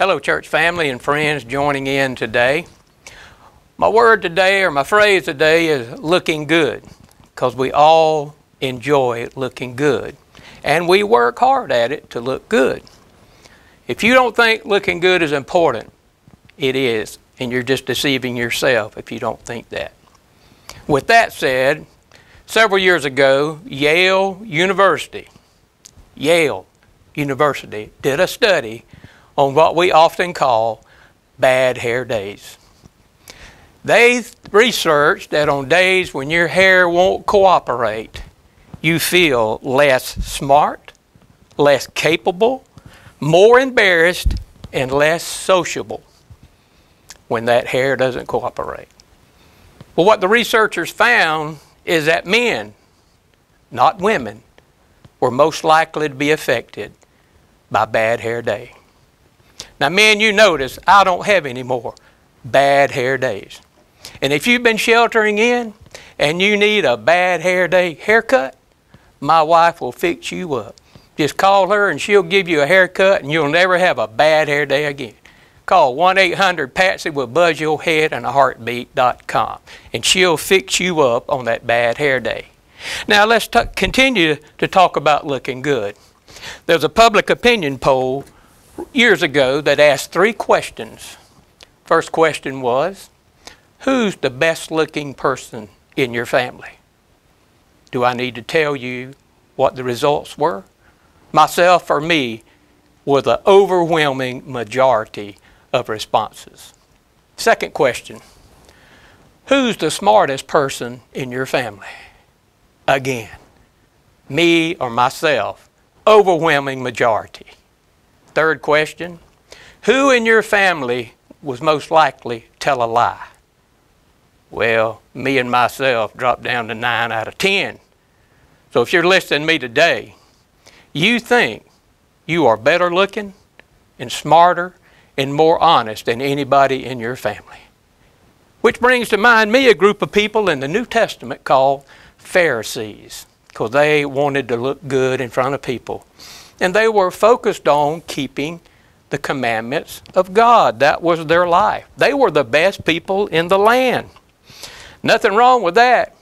Hello, church family and friends joining in today. My word today, or my phrase today, is looking good, because we all enjoy looking good, and we work hard at it to look good. If you don't think looking good is important, it is, and you're just deceiving yourself if you don't think that. With that said, several years ago, Yale University did a study on what we often call bad hair days. They researched that on days when your hair won't cooperate, you feel less smart, less capable, more embarrassed, and less sociable when that hair doesn't cooperate. Well, what the researchers found is that men, not women, were most likely to be affected by bad hair day. Now, men, you notice I don't have any more bad hair days. And if you've been sheltering in and you need a bad hair day haircut, my wife will fix you up. Just call her and she'll give you a haircut and you'll never have a bad hair day again. Call 1-800-PATSY with buzzyourhead.com and she'll fix you up on that bad hair day. Now let's continue to talk about looking good. There's a public opinion poll years ago that asked 3 questions. First question was, who's the best looking person in your family? Do I need to tell you what the results were? Myself or me were the overwhelming majority of responses. Second question, who's the smartest person in your family? Again, me or myself, overwhelming majority. Third question, who in your family was most likely to tell a lie? Well, me and myself dropped down to 9 out of 10. So if you're listening to me today, you think you are better looking and smarter and more honest than anybody in your family. Which brings to mind me a group of people in the New Testament called Pharisees, because they wanted to look good in front of people. And they were focused on keeping the commandments of God. That was their life. They were the best people in the land. Nothing wrong with that,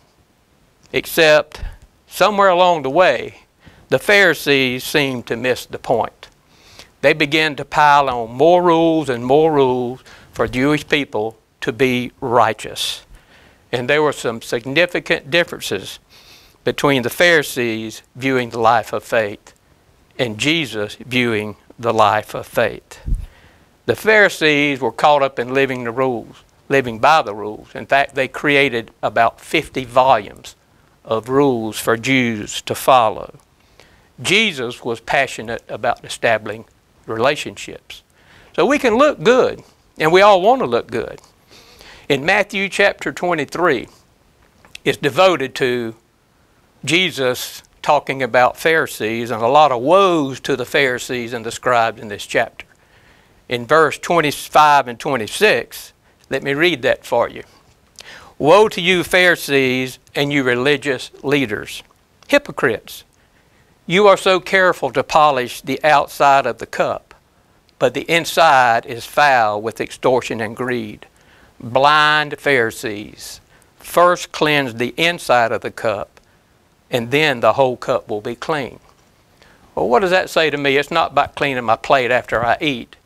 except somewhere along the way, the Pharisees seemed to miss the point. They began to pile on more rules and more rules for Jewish people to be righteous. And there were some significant differences between the Pharisees viewing the life of faith and Jesus viewing the life of faith. The Pharisees were caught up in living by the rules. In fact, they created about 50 volumes of rules for Jews to follow. Jesus was passionate about establishing relationships. So we can look good, and we all want to look good. In Matthew chapter 23, it's devoted to Jesus talking about Pharisees and a lot of woes to the Pharisees and the scribes in this chapter. In verse 25 and 26, let me read that for you. Woe to you, Pharisees, and you religious leaders, hypocrites! You are so careful to polish the outside of the cup, but the inside is foul with extortion and greed. Blind Pharisees, first cleanse the inside of the cup, and then the whole cup will be clean. Well, what does that say to me? It's not about cleaning my plate after I eat.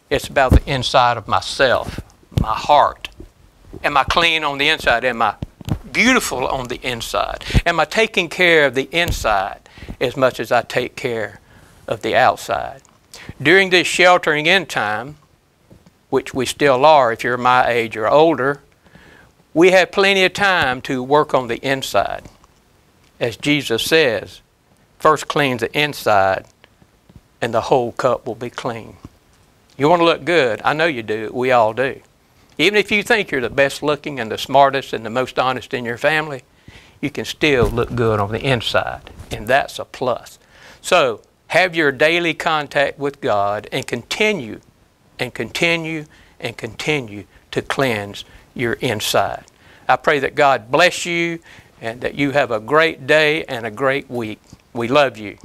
It's about the inside of myself, my heart. Am I clean on the inside? Am I beautiful on the inside? Am I taking care of the inside as much as I take care of the outside? During this sheltering in time, which we still are if you're my age or older, we have plenty of time to work on the inside. As Jesus says, first clean the inside and the whole cup will be clean. You want to look good. I know you do. We all do. Even if you think you're the best looking and the smartest and the most honest in your family, you can still look good on the inside, and that's a plus. So have your daily contact with God and continue and continue and continue to cleanse your inside. I pray that God bless you and that you have a great day and a great week. We love you.